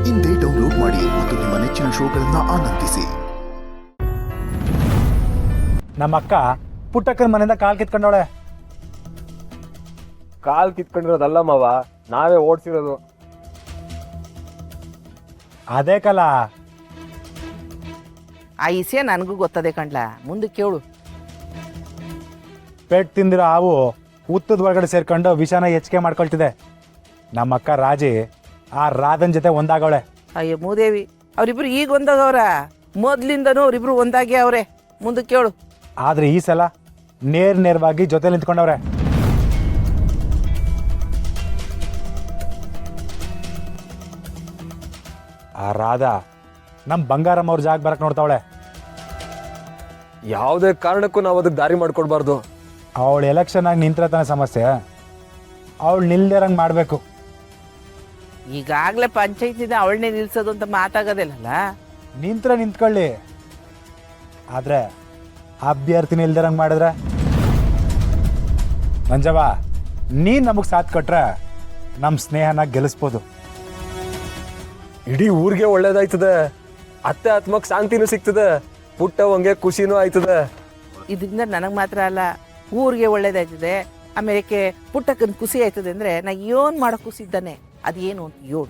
ಇಂದೇ ಡೌನ್ಲೋಡ್ ಮಾಡಿ ಮತ್ತು ನಿಮ್ಮ ನೆಚ್ಚಿನ ಶೋಗಳನ್ನ ಆನಂದಿಸಿ. ನಮ್ಮ ಅಕ್ಕ ಪುಟ್ಟಕ್ಕನ ಮನೆಯಿಂದ ಕಾಲ್ ಕಿತ್ಕೊಂಡವಳೆ. ಕಾಲ್ ಕಿತ್ಕೊಂಡಿರೋದಲ್ಲ ಮಾವ, ನಾವೇ ಓಡಿಸಿರೋದು. ಅದೇ ಕಲ ಆ ಇಸೆ ನನಗೂ ಗೊತ್ತದೆ ಕಣ್ಲ, ಮುಂದೆ ಕೇಳು. ಪೆಟ್ ತಿಂದಿರೋ ಹಾವು ಉತ್ತದ ಒಳಗಡೆ ಸೇರ್ಕೊಂಡು ವಿಷಾನ ಹೆಚ್ಚಿಗೆ ಮಾಡ್ಕೊಳ್ತಿದೆ. ನಮ್ಮ ಅಕ್ಕ ರಾಜಿ ಆ ರಾಧನ್ ಜೊತೆ ಒಂದಾಗವಳೆ. ಅಯ್ಯೋ ಮೂದೇವಿ, ಅವರಿಬ್ರು ಈಗ ಒಂದಾಗವ್ರ? ಮೊದ್ಲಿಂದನೂ ಅವರಿಬ್ರು ಒಂದಾಗಿ ಅವ್ರೆ. ಮುಂದೆ ಕೇಳು. ಆದ್ರೆ ಈ ಸಲ ನೇರವಾಗಿ ಜೊತೆ ನಿಂತ್ಕೊಂಡವ್ರೆ. ಆ ರಾಧಾ ನಮ್ ಬಂಗಾರಮ್ಮ ಅವ್ರ ಜಾಗ ಬರಕ್ ನೋಡ್ತಾವಳೆ. ಯಾವುದೇ ಕಾರಣಕ್ಕೂ ನಾವು ಅದಕ್ಕೆ ದಾರಿ ಮಾಡ್ಕೊಡ್ಬಾರ್ದು. ಅವಳು ಎಲೆಕ್ಷನ್ ಆಗಿ ನಿಂತ್ರ ತಾನೆ ಸಮಸ್ಯೆ, ಅವಳು ನಿಲ್ದಿರಂಗ್ ಮಾಡ್ಬೇಕು. ಈಗಾಗಲೇ ಪಂಚಾಯತಿಂದ ಅವಳನ್ನೇ ನಿಲ್ಸೋದು ಅಂತ ಮಾತಾಗೋದಿಲ್ಲಲ್ಲ. ನಿಂತ್ರೆ ನಿಂತ್ಕೊಳ್ಳಿ, ಆದ್ರೆ ಅಭ್ಯರ್ಥಿನ ಇಲ್ದಿರಂಗ್ ಮಾಡಿದ್ರೆ ಮಂಜವ್ವ, ನೀನ್ ನಮಗ್ ಸಾಥ್ ಕೊಟ್ರೆ ನಮ್ ಸ್ನೇಹನ ಗೆಲ್ಲಿಸ್ಬೋದು. ಇಡೀ ಊರಿಗೆ ಒಳ್ಳೇದಾಯ್ತದೆ, ಅತ್ತೆ ಆತ್ಮಕ್ ಶಾಂತಿನೂ ಸಿಗ್ತದೆ, ಪುಟ್ಟವಂಗೆ ಖುಷಿನೂ ಆಯ್ತದೆ. ಇದರಿಂದ ನನಗೆ ಮಾತ್ರ ಅಲ್ಲ, ಊರಿಗೆ ಒಳ್ಳೇದಾಯ್ತದೆ. ಆಮೇಲೆ ಪುಟ್ಟಕ್ಕನ ಖುಷಿ ಆಯ್ತದೆ ಅಂದ್ರೆ ನಾ ಏನ್ ಮಾಡೋ ಖುಷಿದ್ದಾನೆ ಅದೇನು ಅಂತ ಹೇಳು.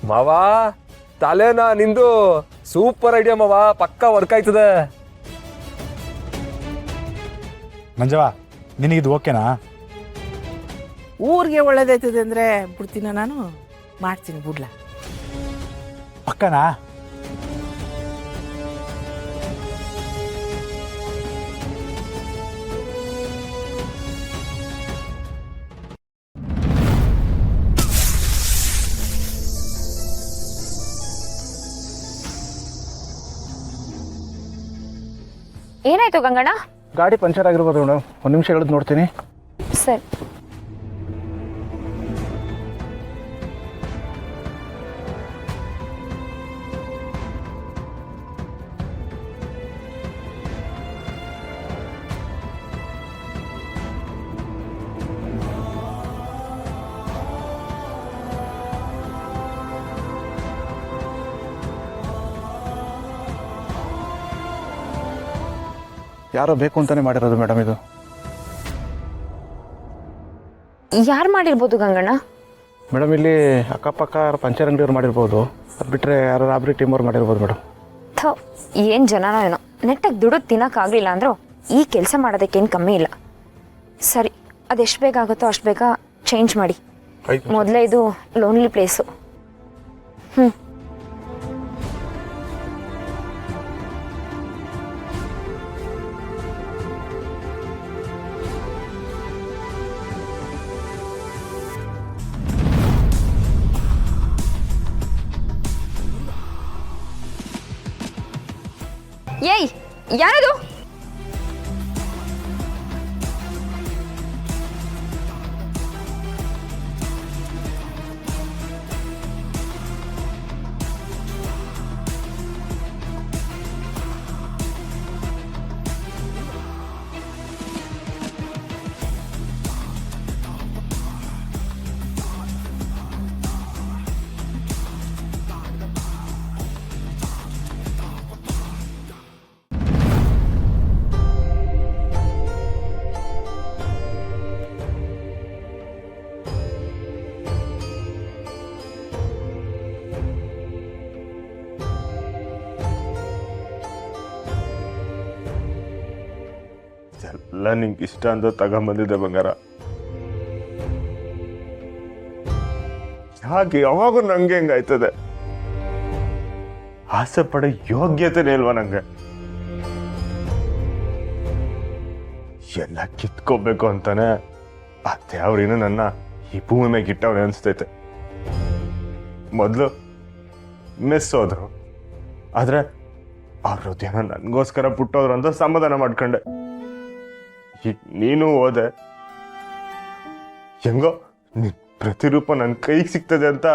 ಮಾವ, ತಲೆನಾ ನಿಂದು ಸೂಪರ್ ಐಡಿಯಾ ಮಾವ, ಪಕ್ಕಾ ವರ್ಕ್ ಆಯ್ತದೆ. ಮಂಜವ್ವ, ನಿನಗಿದು ಓಕೆನಾ? ಊರಿಗೆ ಒಳ್ಳೇದಾಯ್ತದೆ ಅಂದ್ರೆ ಬಿಡ್ತೀನ ನಾನು, ಮಾಡ್ತೀನಿ ಬಿಡ್ಲ. ಪಕ್ಕನಾ? ಏನಾಯ್ತು ಗಂಗಣ್ಣ? ಗಾಡಿ ಪಂಚರ್ ಆಗಿರ್ಬೋದು ಮೇಡಮ್, ಒಂದು ನಿಮಿಷ ಹೇಳಿದ್ ನೋಡ್ತೀನಿ. ಸರಿ. ಯಾರೋ ಬೇಕು ಅಂತಾನೆ ಮಾಡಿರೋದು ಮೇಡಮ್ ಇದು. ಯಾರು ಮಾಡಿರ್ಬೋದು ಗಂಗಣ್ಣ? ಮೇಡಮ್ ಇಲ್ಲಿ ಅಕ್ಕಪಕ್ಕ ಪಂಚರ್ ಅಂಗಡಿಯವ್ರು ಮಾಡಿರ್ಬೋದು, ಅದು ಬಿಟ್ಟರೆ ಯಾರು ರಾಬ್ರಿ ಟೀಮ್ ಅವ್ರು ಮಾಡಿರ್ಬೋದು ಮೇಡಮ್. ಥೋ, ಏನು ಜನನೋ ಏನೋ, ನೆಟ್ಟಾಗಿ ದುಡ್ಡು ತಿನ್ನೋಕ್ಕಾಗಲಿಲ್ಲ ಅಂದರೂ ಈ ಕೆಲಸ ಮಾಡೋದಕ್ಕೇನು ಕಮ್ಮಿ ಇಲ್ಲ. ಸರಿ, ಅದೆಷ್ಟು ಬೇಗ ಆಗುತ್ತೋ ಅಷ್ಟು ಬೇಗ ಚೇಂಜ್ ಮಾಡಿ. ಮೊದಲೇ ಇದು ಲೋನ್ಲಿ ಪ್ಲೇಸು. ಏಯ್, ಯಾರದು? ಎಲ್ಲ ನಿಂಗೆ ಇಷ್ಟ ಅಂತ ತಗೊಂಬಂದಿದ್ದೆ ಬಂಗಾರ. ಹಾಗೆ ಯಾವಾಗೂ ನಂಗೆ ಹೆಂಗಾಯ್ತದೆ, ಆಸೆ ಪಡೋ ಯೋಗ್ಯತೆನೇ ಇಲ್ವಾ ನಂಗೆ. ಎಲ್ಲ ಕಿತ್ಕೋಬೇಕು ಅಂತಾನೆ ಅತ್ತೆ ಅವ್ರೇನು ನನ್ನ ಈ ಭೂಮಿ ಮೇಲೆ ಇಟ್ಟವ್ರೆ ಅನ್ಸ್ತೈತೆ. ಮೊದಲು ಮಿಸ್ ಹೋದ್ರು, ಆದ್ರೆ ಅವ್ರ ಹೃದಯನ ನನಗೋಸ್ಕರ ಪುಟ್ಟೋದ್ರು ಅಂತ ಸಮಾಧಾನ ಮಾಡ್ಕೊಂಡೆ. ಈಗ ನೀನು ಹೋದೆ, ಹೆಂಗೋ ನಿನ್ ಪ್ರತಿರೂಪ ನನ್ನ ಕೈಗೆ ಸಿಗ್ತದೆ ಅಂತ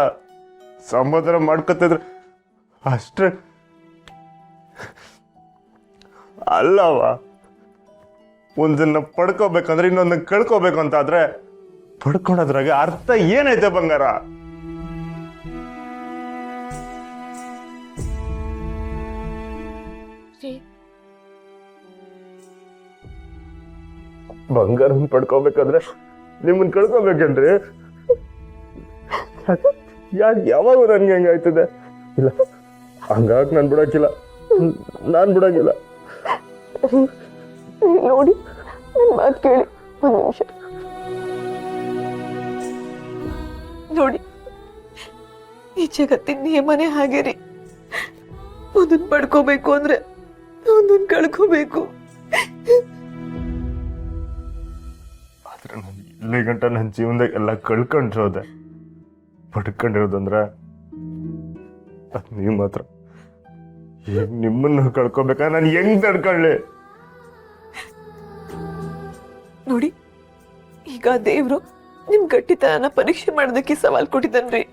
ಸಮಾಧಾನ ಮಾಡ್ಕೊತಿದ್ರೆ ಅಷ್ಟೇ ಅಲ್ಲವ, ಒಂದನ್ನ ಪಡ್ಕೋಬೇಕಂದ್ರೆ ಇನ್ನೊಂದನ್ನ ಕಳ್ಕೋಬೇಕು ಅಂತ ಆದ್ರೆ ಪಡ್ಕೊಳೋದ್ರಾಗ ಅರ್ಥ ಏನೈತೆ ಬಂಗಾರ? ಬಂಗಾರನ್ ಪಡ್ಕೋಬೇಕಾದ್ರೆ ನಿಮ್ಮನ್ ಕಳ್ಕೋಬೇಕೇನ್ರಿ? ಯಾವಾಗ ನನ್ಗೆ ಹೆಂಗಾಯ್ತದೆ? ಇಲ್ಲ, ಹಂಗಾಗ ನಾನು ಬಿಡೋಕಿಲ್ಲ, ನಾನು ಬಿಡೋಕಿಲ್ಲ. ನೋಡಿ, ನನ್ನ ಮಾತು ಕೇಳಿ ಒಂದು ನಿಮಿಷ. ನೋಡಿ, ಈ ಜಗತ್ತಿನ ನಿಯಮನೇ ಹಾಗೆ ರೀ. ಒಂದೊಂದು ಪಡ್ಕೋಬೇಕು ಅಂದ್ರೆ ಒಂದೊಂದು ಕಳ್ಕೋಬೇಕು. ಆದ್ರೆ ನಾನು ಇಲ್ಲಿ ಗಂಟ ನನ್ನ ಜೀವನದಾಗ ಎಲ್ಲ ಕಳ್ಕೊಂಡಿರೋದೆ. ಪಡ್ಕೊಂಡಿರೋದಂದ್ರೆ ಅದು ನೀವು ಮಾತ್ರ. ಈಗ ನಿಮ್ಮನ್ನು ಕಳ್ಕೊಬೇಕಾ ನಾನು ಹೆಂಗ್ ತಡ್ಕೊಳ್ಳಿ? ನೋಡಿ, ಈಗ ದೇವ್ರು ನಿಮ್ ಗಟ್ಟಿತನ ಪರೀಕ್ಷೆ ಮಾಡೋದಕ್ಕೆ ಸವಾಲ್ ಕೊಟ್ಟಿದ್ದಾನ್ರಿ.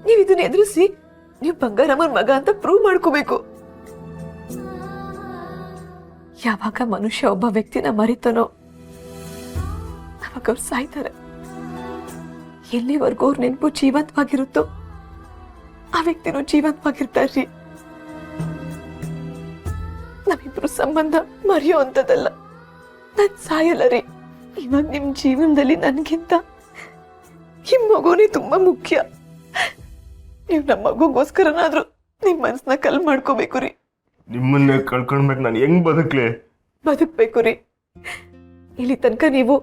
ನೀವ್ ಇದನ್ನ ಎದುರಿಸಿ ನೀವು ಬಂಗಾರಮ್ಮನ ಮಗ ಅಂತ ಪ್ರೂವ್ ಮಾಡ್ಕೋಬೇಕು. ಯಾವಾಗ ಮನುಷ್ಯ ಒಬ್ಬ ವ್ಯಕ್ತಿನ ಮರಿತಾನೋ ಅವಾಗ ಅವ್ರು ಸಾಯ್ತಾರೆ. ಎಲ್ಲಿವರೆಗೂ ಅವ್ರ ನೆನಪು ಜೀವಂತವಾಗಿರುತ್ತೋ ಆ ವ್ಯಕ್ತಿನೂ ಜೀವಂತವಾಗಿರ್ತಾರ್ರಿ. ನಮ್ಮಿಬ್ರು ಸಂಬಂಧ ಮರೆಯೋ ಅಂತದಲ್ಲ. ನಾನ್ ಸಾಯಲ್ಲ ರೀ. ಇವಾಗ ನಿಮ್ ಜೀವನದಲ್ಲಿ ನನ್ಗಿಂತ ಈ ಮಗುನೇ ತುಂಬಾ ಮುಖ್ಯ. ನೀವ್ ನಮ್ಮ ಮಗುಗೋಸ್ಕರನಾದ್ರೂ ನಿಮ್ ಮನ್ಸನ್ನ ಕಲ್ ಮಾಡ್ಕೋಬೇಕು ರೀ. ನಿಮ್ಮನ್ನೇ ಕಳ್ಕೊಂಡ್ಬೇಕು ನಾನು ಹೆಂಗ್ ಬದುಕ್ಲಿ? ಬದುಕ್ಬೇಕು ರೀ. ಇಲ್ಲಿ ತನಕ ನೀವು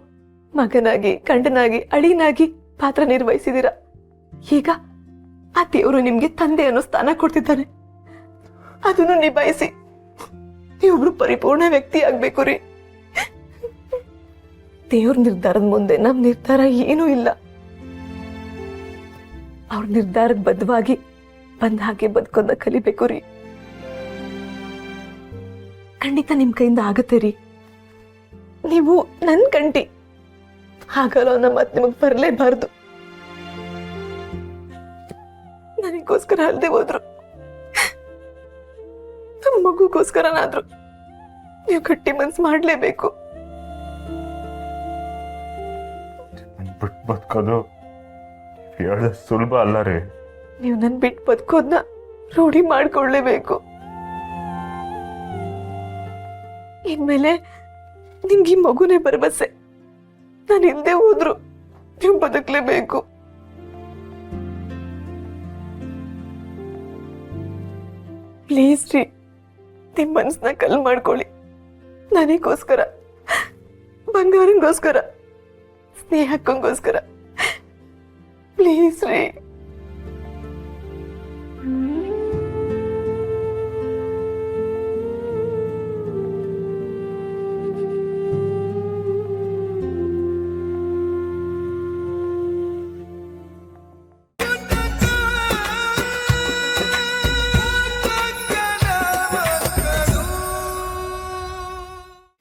ಮಗನಾಗಿ, ಗಂಡನಾಗಿ, ಅಳಿನಾಗಿ ಪಾತ್ರ ನಿರ್ವಹಿಸಿದೀರ. ಈಗ ಆ ದೇವರು ನಿಮ್ಗೆ ತಂದೆ ಅನ್ನೋ ಸ್ಥಾನ ಕೊಡ್ತಿದ್ದಾನೆ. ಅದನ್ನು ನಿಭಾಯಿಸಿ ನೀವೊಬ್ರು ಪರಿಪೂರ್ಣ ವ್ಯಕ್ತಿ ಆಗ್ಬೇಕು ರೀ. ದೇವ್ರ ನಿರ್ಧಾರದ ಮುಂದೆ ನಮ್ ನಿರ್ಧಾರ ಏನೂ ಇಲ್ಲ. ಅವ್ರ ನಿರ್ಧಾರಕ್ಕೆ ಬದ್ಧವಾಗಿ ಬಂದ ಹಾಗೆ ಬದುಕೋದ ಕಲಿಬೇಕು ರೀ. ಖಂಡಿತ ನಿಮ್ ಕೈಯಿಂದ ಆಗತ್ತೆ ರೀ. ನೀವು ನನ್ ಕಂಟಿ, ಹಾಗಲ್ಲ ನಮ್ಮ ಮಾತು ನಿಮಗ್ ಬರಲೇಬಾರ್ದು. ನನಗೋಸ್ಕರ ಅಲ್ದೆ ಹೋದ್ರು, ನಮ್ಮ ಮಗುಗೋಸ್ಕರನಾದ್ರು ನೀವು ಗಟ್ಟಿ ಮನ್ಸು ಮಾಡ್ಲೇಬೇಕು. ಬಿಟ್ಟು ಬದುಕೋದು ಹೇಳ ಸುಲಭ ಅಲ್ಲ ರೀ. ನೀವು ನನ್ ಬಿಟ್ಟು ಬದುಕೋದ್ನ ರೂಢಿ ಮಾಡ್ಕೊಳ್ಳೇಬೇಕು. ಇನ್ಮೇಲೆ ನಿಮ್ಗೆ ಈ ಮಗುನೇ ಭರವಸೆ. ನಾನು ಹಿಂದೆ ಹೋದ್ರು ನೀವು ಬದುಕಲೇಬೇಕು. ಪ್ಲೀಸ್ ರೀ, ನಿಮ್ ಮನ್ಸನ್ನ ಕಲ್ ಮಾಡ್ಕೊಳ್ಳಿ. ನನಗೋಸ್ಕರ, ಬಂಗಾರಂಗೋಸ್ಕರ, ಸ್ನೇಹಕ್ಕೋಸ್ಕರ ಪ್ಲೀಸ್ ರೀ.